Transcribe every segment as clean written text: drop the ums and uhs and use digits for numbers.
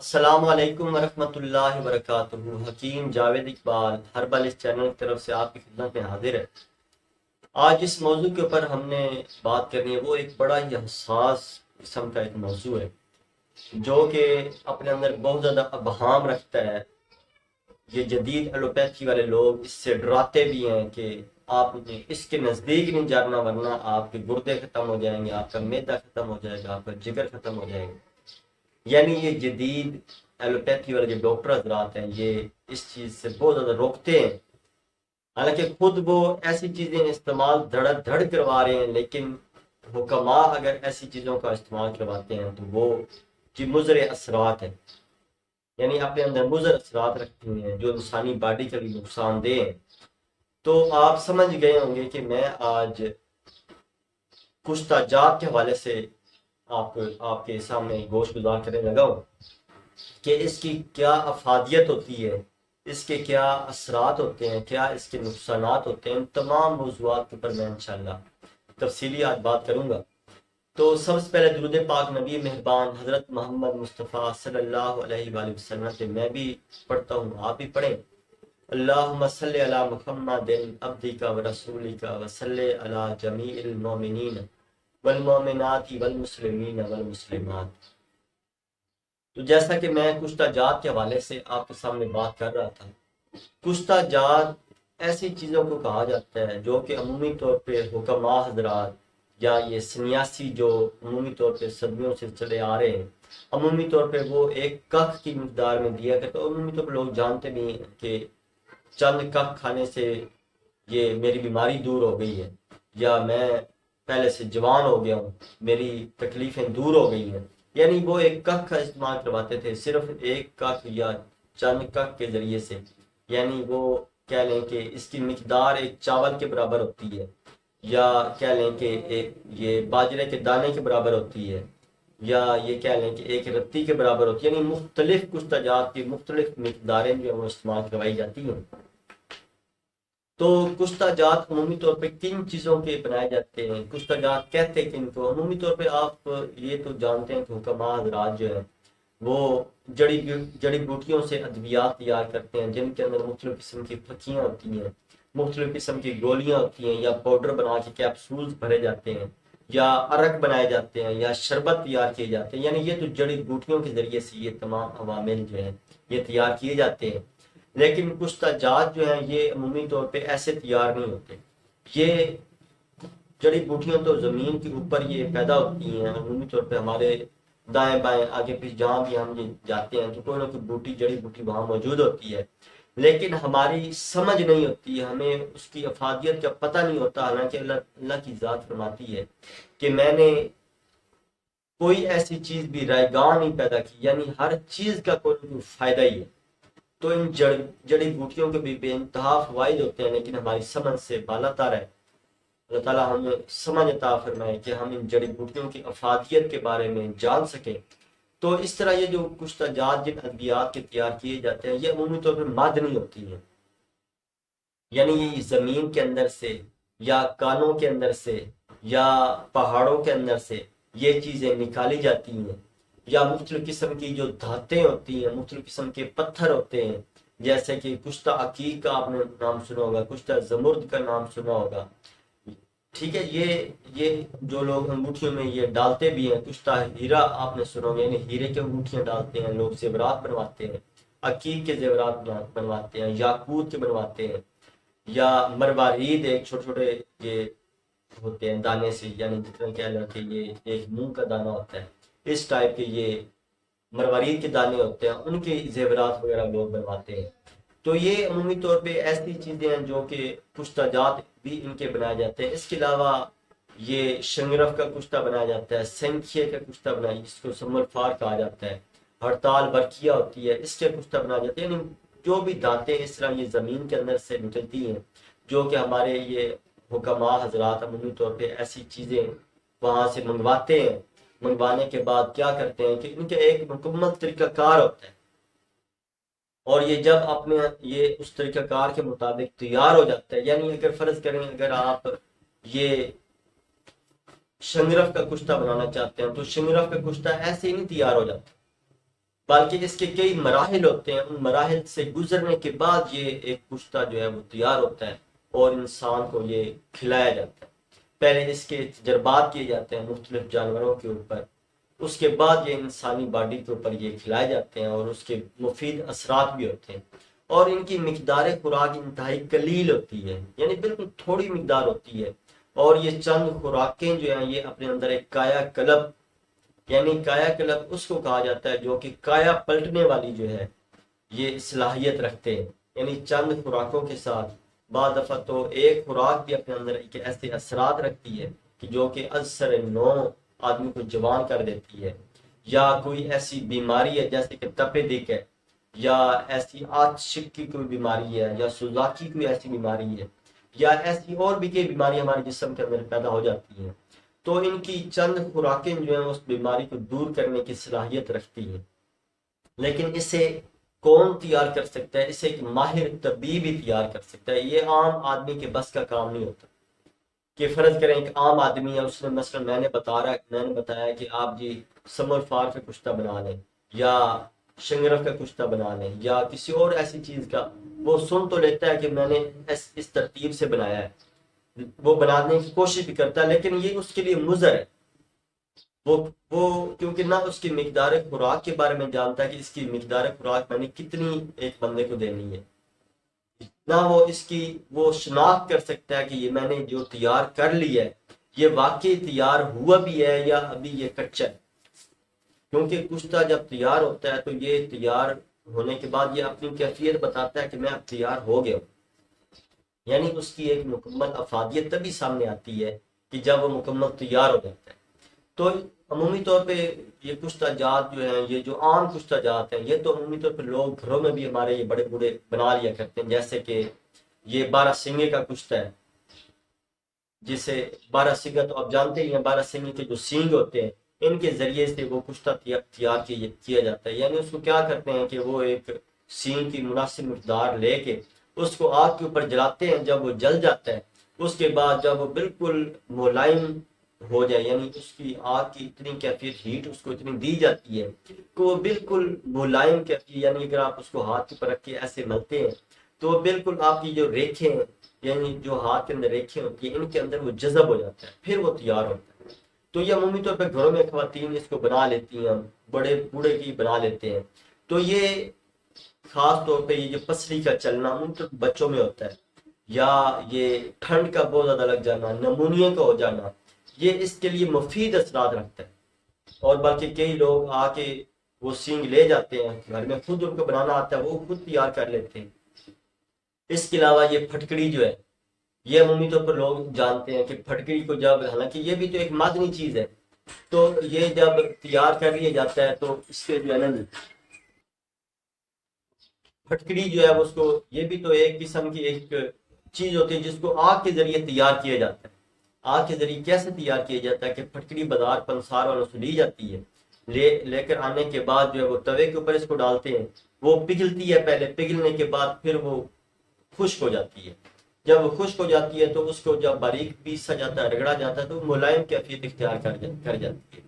السلام علیکم ورحمۃ اللہ وبرکاتہ۔ حکیم جاوید اقبال ہربل اس چینل کی طرف سے آپ کی خدمت میں حاضر ہے۔ آج اس موضوع کے اوپر ہم نے بات کرنی ہے، وہ ایک بڑا ہی حساس قسم کا ایک موضوع ہے جو کہ اپنے اندر بہت زیادہ ابہام رکھتا ہے۔ یہ جدید ایلوپیتھی والے لوگ اس سے ڈراتے بھی ہیں کہ آپ نے اس کے نزدیک نہیں جانا ورنہ آپ کے گردے ختم ہو جائیں گے، آپ کا معدہ ختم ہو جائے گا، آپ کا جگر ختم ہو جائے گا۔ یعنی یہ جدید ایلوپیتھی والے جو ڈاکٹر حضرات ہیں یہ اس چیز سے بہت زیادہ روکتے ہیں، حالانکہ خود وہ ایسی چیزیں استعمال دھڑ دھڑ کروا رہے ہیں، لیکن حکما اگر ایسی چیزوں کا استعمال کرواتے ہیں تو وہ جی مضر اثرات ہیں، یعنی اپنے اندر مضر اثرات رکھتے ہیں جو انسانی باڈی کے لیے نقصان دہ ہیں۔ تو آپ سمجھ گئے ہوں گے کہ میں آج کشتہ جات کے حوالے سے آپ کے سامنے گوشت گزار کرنے لگا ہوں کہ اس کی کیا افادیت ہوتی ہے، اس کے کیا اثرات ہوتے ہیں، کیا اس کے نقصانات ہوتے ہیں۔ ان تمام موضوعات کے اوپر میں انشاءاللہ تفصیلی آج بات کروں گا۔ تو سب سے پہلے درود پاک نبی مہربان حضرت محمد مصطفیٰ صلی اللہ علیہ وآلہ وسلم سے میں بھی پڑھتا ہوں، آپ بھی پڑھیں۔ اللہم صلی علی محمد عبدک و رسولک و صلی علی جمیع المومنین والمومنات والمسلمین والمسلمات۔ تو جیسا کہ میں کشتہ جات کے حوالے سے آپ کے سامنے بات کر رہا تھا، کشتہ جات ایسی چیزوں کو کہا جاتا ہے جو کہ عمومی طور پہ حکماء حضرات یا یہ سنیاسی جو عمومی طور پہ صدیوں سے چلے آ رہے ہیں، عمومی طور پہ وہ ایک ککھ کی مقدار میں دیا کرتے، عمومی طور پہ لوگ جانتے بھی ہیں کہ چند ککھ کھانے سے یہ میری بیماری دور ہو گئی ہے، یا میں پہلے سے جوان ہو گیا ہوں، میری تکلیفیں دور ہو گئی ہیں۔ یعنی وہ ایک ککھ کا استعمال کرواتے تھے، صرف ایک ککھ یا چند ککھ کے ذریعے سے، یعنی وہ کہہ لیں کہ اس کی مقدار ایک چاول کے برابر ہوتی ہے، یا کہہ لیں کہ ایک یہ باجرے کے دانے کے برابر ہوتی ہے، یا یہ کہہ لیں کہ ایک رتی کے برابر ہوتی ہے۔ یعنی مختلف کشتہ جات کی مختلف مقداریں جو ہیں وہ استعمال کروائی جاتی ہیں۔ تو کشتہ جات عمومی طور پہ کن چیزوں کے بنائے جاتے ہیں، کشتہ جات کہتے ہیں کن کو؟ عمومی طور پہ آپ یہ تو جانتے ہیں کہ حکماء حضرات جو ہیں وہ جڑی بوٹیوں سے ادویات تیار کرتے ہیں، جن کے اندر مختلف قسم کی پھکیاں ہوتی ہیں، مختلف قسم کی گولیاں ہوتی ہیں، یا پاؤڈر بنا کے کیپسولز بھرے جاتے ہیں، یا عرق بنائے جاتے ہیں، یا شربت تیار کیے جاتے ہیں۔ یعنی یہ تو جڑی بوٹیوں کے ذریعے سے یہ تمام عوامل جو ہیں یہ تیار کیے جاتے ہیں، لیکن کشتہ جات جو ہیں یہ عمومی طور پہ ایسے تیار نہیں ہوتے۔ یہ جڑی بوٹیاں تو زمین کے اوپر یہ پیدا ہوتی ہیں، عمومی طور پہ ہمارے دائیں بائیں آگے پیچھے جہاں بھی ہم یہ جاتے ہیں تو کوئی نہ کوئی بوٹی جڑی بوٹی وہاں موجود ہوتی ہے، لیکن ہماری سمجھ نہیں ہوتی ہے، ہمیں اس کی افادیت کا پتہ نہیں ہوتا۔ حالانکہ اللہ کی ذات فرماتی ہے کہ میں نے کوئی ایسی چیز بھی رائگاں نہیں پیدا کی، یعنی ہر چیز کا کوئی نہ کوئی فائدہ ہی ہے۔ تو ان جڑی بوٹیوں کے بھی بے انتہا فوائد ہوتے ہیں، لیکن ہماری سمجھ سے بالا تر ہے۔ اللہ تعالیٰ ہمیں سمجھ عطا فرمائے کہ ہم ان جڑی بوٹیوں کی افادیت کے بارے میں جان سکیں۔ تو اس طرح یہ جو کشتہ جات جن ادویات کے تیار کیے جاتے ہیں یہ عمومی طور پر مد نہیں ہوتی ہیں، یعنی یہ زمین کے اندر سے یا کانوں کے اندر سے یا پہاڑوں کے اندر سے یہ چیزیں نکالی جاتی ہیں، یا مختلف قسم کی جو دھاتیں ہوتی ہیں، مختلف قسم کے پتھر ہوتے ہیں، جیسے کہ کشتہ عقیق کا آپ نے نام سنا ہوگا، کشتہ زمرد کا نام سنا ہوگا۔ ٹھیک ہے، یہ جو لوگ انگوٹھیوں میں یہ ڈالتے بھی ہیں، کشتہ ہیرا آپ نے سنا ہوگا، یعنی ہیرے کے انگوٹھیاں ڈالتے ہیں لوگ، زیورات بنواتے ہیں، عقیق کے زیورات بنواتے ہیں، یاقوت کے بنواتے ہیں، یا مروارید ایک چھوٹے چھوٹے یہ ہوتے ہیں دانے سے، یعنی جتنا کہہ لیں کہ یہ ایک مونگ کا دانہ ہوتا ہے، اس ٹائپ کے یہ مروارید کے دانے ہوتے ہیں، ان کے زیورات وغیرہ لوگ بنواتے ہیں۔ تو یہ عمومی طور پہ ایسی چیزیں ہیں جو کہ کشتہ جات بھی ان کے بنائے جاتے ہیں۔ اس کے علاوہ یہ شنگرف کا کشتہ بنایا جاتا ہے، سنکھیے کا کشتہ بنایا جس کو سم الفار کہا جاتا ہے، ہڑتال برکیہ ہوتی ہے، اس کے کشتہ بنایا جاتا ہے۔ یعنی جو بھی دانتیں اس طرح یہ زمین کے اندر سے نکلتی ہیں، جو کہ ہمارے یہ حکماء حضرات عمومی طور پہ ایسی چیزیں وہاں سے منگواتے ہیں، منگوانے کے بعد کیا کرتے ہیں کہ ان کا ایک مکمل طریقہ کار ہوتا ہے، اور یہ جب اپنے یہ اس طریقہ کار کے مطابق تیار ہو جاتا ہے، یعنی اگر فرض کریں اگر آپ یہ شنگرف کا کشتہ بنانا چاہتے ہیں تو شنگرف کا کشتہ ایسے ہی نہیں تیار ہو جاتا، بلکہ اس کے کئی مراحل ہوتے ہیں، ان مراحل سے گزرنے کے بعد یہ ایک کشتہ جو ہے وہ تیار ہوتا ہے اور انسان کو یہ کھلایا جاتا ہے۔ پہلے اس کے تجربات کیے جاتے ہیں مختلف جانوروں کے اوپر، اس کے بعد یہ انسانی باڈی کے اوپر یہ کھلائے جاتے ہیں اور اس کے مفید اثرات بھی ہوتے ہیں، اور ان کی مقدار خوراک انتہائی قلیل ہوتی ہے، یعنی بالکل تھوڑی مقدار ہوتی ہے، اور یہ چند خوراکیں جو ہیں یہ اپنے اندر ایک کایا کلب، یعنی کایا کلب اس کو کہا جاتا ہے جو کہ کایا پلٹنے والی جو ہے یہ صلاحیت رکھتے ہیں، یعنی چند خوراکوں کے ساتھ بعض دفعہ تو ایک خوراک بھی اپنے اندر ایک ایسے اثرات رکھتی ہے کہ جو کہ ازسر نو آدمی کو جوان کر دیتی ہے، یا کوئی ایسی بیماری ہے جیسے کہ تپے دق ہے، یا ایسی آتشک کی کوئی بیماری ہے، یا سوزاکی کوئی ایسی بیماری ہے، یا ایسی اور بھی کئی بیماری ہمارے جسم کے اندر پیدا ہو جاتی ہیں، تو ان کی چند خوراکیں جو ہیں اس بیماری کو دور کرنے کی صلاحیت رکھتی ہیں۔ لیکن اسے کون تیار کر سکتا ہے؟ اسے ایک ماہر طبیب ہی تیار کر سکتا ہے، یہ عام آدمی کے بس کا کام نہیں ہوتا۔ کہ فرض کریں ایک عام آدمی ہے، اس نے مثلا میں نے بتایا کہ آپ جی سمر فار کا کشتہ بنا لیں، یا شنگرف کا کشتہ بنا لیں، یا کسی اور ایسی چیز کا، وہ سن تو لیتا ہے کہ میں نے اس ترتیب سے بنایا ہے، وہ بنانے کی کوشش بھی کرتا ہے، لیکن یہ اس کے لیے مضر ہے۔ وہ کیونکہ نہ اس کی مقدار خوراک کے بارے میں جانتا ہے کہ اس کی مقدار خوراک میں نے کتنی ایک بندے کو دینی ہے، نہ وہ اس کی وہ شناخت کر سکتا ہے کہ یہ میں نے جو تیار کر لی ہے یہ واقعی تیار ہوا بھی ہے یا ابھی یہ کچا ہے۔ کیونکہ کشتہ جب تیار ہوتا ہے تو یہ تیار ہونے کے بعد یہ اپنی کیفیت بتاتا ہے کہ میں اب تیار ہو گیا ہوں، یعنی اس کی ایک مکمل افادیت تبھی سامنے آتی ہے کہ جب وہ مکمل تیار ہو جاتا ہے۔ تو عمومی طور پہ یہ کشتہ جات جو ہیں، یہ جو عام کشتہ جات ہیں، یہ تو عمومی طور پہ لوگ گھروں میں بھی ہمارے یہ بڑے بوڑھے بنا لیا کرتے ہیں، جیسے کہ یہ بارہ سنگے کا کشتہ ہے، جسے بارہ سنگا تو آپ جانتے ہی ہیں، بارہ سنگے کے جو سینگ ہوتے ہیں ان کے ذریعے سے وہ کشتہ تیار کیا جاتا ہے۔ یعنی اس کو کیا کرتے ہیں کہ وہ ایک سینگ کی مناسب مقدار لے کے اس کو آگ کے اوپر جلاتے ہیں، جب وہ جل جاتا ہے اس کے بعد جب وہ بالکل ملائم ہو جائے، یعنی اس کی آگ کی اتنی کیفیت ہیٹ اس کو اتنی دی جاتی ہے کہ وہ بالکل ملائم کیفیت، یعنی اگر آپ اس کو ہاتھ کے اوپر رکھ کے ایسے ملتے ہیں تو وہ بالکل آپ کی جو ریکھیں ہیں، یعنی جو ہاتھ کے اندر ریکھیں ہوتی ہیں ان کے اندر وہ جذب ہو جاتا ہے، پھر وہ تیار ہوتا ہے۔ تو یہ عمومی طور پہ گھروں میں خواتین اس کو بنا لیتی ہیں، بڑے بوڑھے کی بنا لیتے ہیں۔ تو یہ خاص طور پہ یہ جو پسلی کا چلنا عمومی طور پہ بچوں میں ہوتا ہے، یا یہ ٹھنڈ کا بہت زیادہ لگ جانا، نمونیا کا ہو جانا، یہ اس کے لیے مفید اثرات رکھتا ہے۔ اور بلکہ کئی لوگ آ کے وہ سینگ لے جاتے ہیں گھر میں، خود ان کو بنانا آتا ہے، وہ خود تیار کر لیتے ہیں۔ اس کے علاوہ یہ پھٹکڑی جو ہے، یہ عمومی طور پر لوگ جانتے ہیں کہ پھٹکڑی کو جب، حالانکہ یہ بھی تو ایک معدنی چیز ہے، تو یہ جب تیار کر لیا جاتا ہے تو اس کے جو ہے نا پھٹکڑی جو ہے اس کو، یہ بھی تو ایک قسم کی ایک چیز ہوتی ہے جس کو آگ کے ذریعے تیار کیا جاتا ہے۔ آگ کے ذریعے کیسے تیار کیا جاتا ہے کہ پھٹکڑی بازار پنسار والوں سے لی جاتی ہے، لے کر آنے کے بعد جو ہے وہ توے کے اوپر اس کو ڈالتے ہیں، وہ پگھلتی ہے، پہلے پگھلنے کے بعد پھر وہ خشک ہو جاتی ہے۔ جب وہ خشک ہو جاتی ہے تو اس کو جب باریک پیسا جاتا ہے، رگڑا جاتا ہے، تو ملائم کیفیت اختیار کر جاتی ہے۔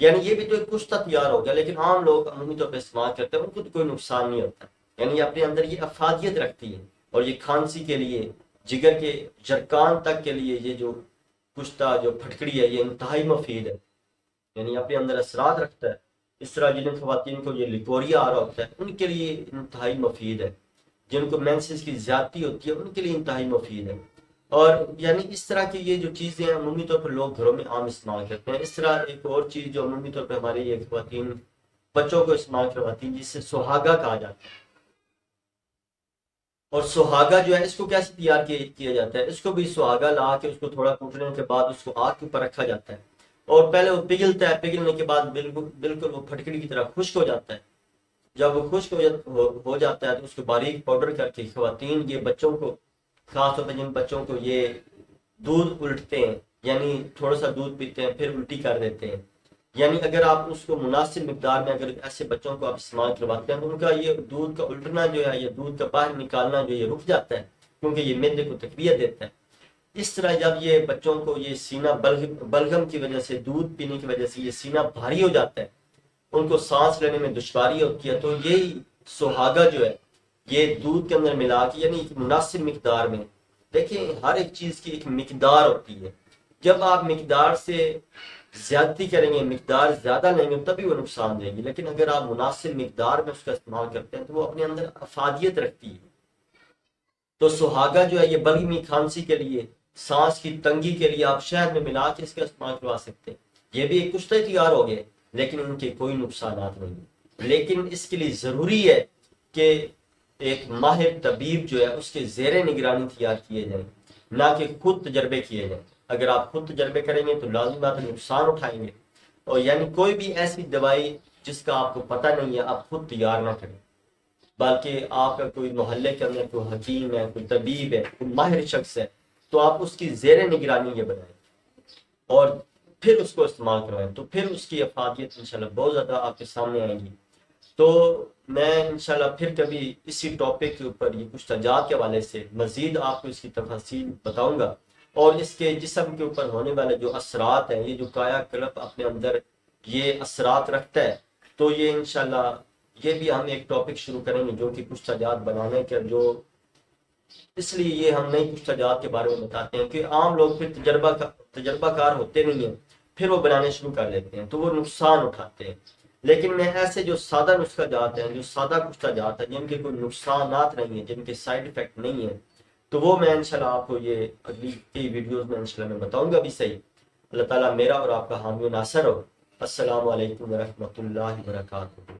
یعنی یہ بھی تو ایک کشتہ تیار ہو گیا، لیکن عام لوگ عمومی طور پہ استعمال کرتے ہیں، ان کو تو کوئی نقصان نہیں ہوتا، یعنی اپنے اندر یہ افادیت رکھتی ہے، اور یہ کھانسی کے لیے، جگر کے جرکان تک کے لیے یہ جو کشتہ جو پھٹکڑی ہے یہ انتہائی مفید ہے، یعنی اپنے اندر اثرات رکھتا ہے۔ اس طرح جن خواتین کو یہ لیکوریا آ رہا ہوتا ہے ان کے لیے انتہائی مفید ہے، جن کو مینسز کی زیادتی ہوتی ہے ان کے لیے انتہائی مفید ہے۔ اور یعنی اس طرح کی یہ جو چیزیں ہیں عمومی طور پر لوگ گھروں میں عام استعمال کرتے ہیں۔ اس طرح ایک اور چیز جو عمومی طور پہ ہماری یہ خواتین بچوں کو استعمال کرواتی ہیں، جس سے سہاگا کہا جاتا ہے۔ اور سہاگا جو ہے اس کو کیسے تیار کیا جاتا ہے؟ اس کو بھی سہاگا لا کے اس کو تھوڑا کوٹنے کے بعد اس کو آگ کے اوپر رکھا جاتا ہے، اور پہلے وہ پگھلتا ہے، پگھلنے کے بعد بالکل وہ پھٹکڑی کی طرح خشک ہو جاتا ہے۔ جب وہ خشک ہو جاتا ہے تو اس کو باریک پاؤڈر کر کے خواتین یہ بچوں کو، خاص طور پہ جن بچوں کو یہ دودھ الٹتے ہیں، یعنی تھوڑا سا دودھ پیتے ہیں پھر الٹی کر دیتے ہیں، یعنی اگر آپ اس کو مناسب مقدار میں اگر ایسے بچوں کو آپ استعمال کرواتے ہیں تو ان کا یہ دودھ کا الٹنا جو ہے، یہ دودھ کا باہر نکالنا جو یہ رک جاتا ہے، کیونکہ یہ معدے کو تقویت دیتا ہے۔ اس طرح جب یہ بچوں کو یہ سینہ بلغم کی وجہ سے، دودھ پینے کی وجہ سے یہ سینہ بھاری ہو جاتا ہے، ان کو سانس لینے میں دشواری ہوتی ہے، تو یہی سہاگا جو ہے یہ دودھ کے اندر ملا کے یعنی ایک مناسب مقدار میں، دیکھیں ہر ایک چیز کی ایک مقدار ہوتی ہے، جب آپ مقدار سے زیادتی کریں گے، مقدار زیادہ لیں گے تبھی وہ نقصان دے گی، لیکن اگر آپ مناسب مقدار میں اس کا استعمال کرتے ہیں تو وہ اپنے اندر افادیت رکھتی ہے۔ تو سہاگا جو ہے یہ بلغمی کھانسی کے لیے، سانس کی تنگی کے لیے آپ شہد میں ملا کے اس کا استعمال کروا سکتے ہیں، یہ بھی ایک کچھ تیار ہو گئے لیکن ان کے کوئی نقصانات نہیں ہیں۔ لیکن اس کے لیے ضروری ہے کہ ایک ماہر طبیب جو ہے اس کے زیر نگرانی تیار کیے جائیں، نہ کہ خود تجربے کیے جائیں۔ اگر آپ خود تجربے کریں گے تو لازمی بات ہے نقصان اٹھائیں گے، اور یعنی کوئی بھی ایسی دوائی جس کا آپ کو پتہ نہیں ہے آپ خود تیار نہ کریں، بلکہ آپ کا کوئی محلے کے اندر کوئی حکیم ہے، کوئی طبیب ہے، کوئی ماہر شخص ہے، تو آپ اس کی زیر نگرانی یہ بنائیں اور پھر اس کو استعمال کروائیں، تو پھر اس کی افادیت انشاءاللہ بہت زیادہ آپ کے سامنے آئیں گی۔ تو میں انشاءاللہ پھر کبھی اسی ٹاپک کے اوپر یہ کچھ تجات کے حوالے سے مزید آپ کو اس کی تفاصیل بتاؤں گا، اور اس کے جسم کے اوپر ہونے والے جو اثرات ہیں، یہ جو کایا کلپ اپنے اندر یہ اثرات رکھتا ہے، تو یہ انشاءاللہ یہ بھی ہم ایک ٹاپک شروع کریں گے جو کہ کچھ تجات بنانے کے جو، اس لیے یہ ہم نئی کچھ تجات کے بارے میں بتاتے ہیں کہ عام لوگ پھر تجربہ کار ہوتے نہیں ہیں، پھر وہ بنانے شروع کر لیتے ہیں تو وہ نقصان اٹھاتے ہیں۔ لیکن میں ایسے جو سادہ نسخہ جات ہیں، جو سادہ کچھ جات ہیں جن کے کوئی نقصانات نہیں ہیں، جن کے سائیڈ افیکٹ نہیں ہیں، تو وہ میں انشاءاللہ آپ کو یہ اگلی کئی ویڈیوز میں انشاءاللہ میں بتاؤں گا بھی صحیح۔ اللہ تعالیٰ میرا اور آپ کا حامی و ناصر ہو۔ السلام علیکم ورحمۃ اللہ وبرکاتہ۔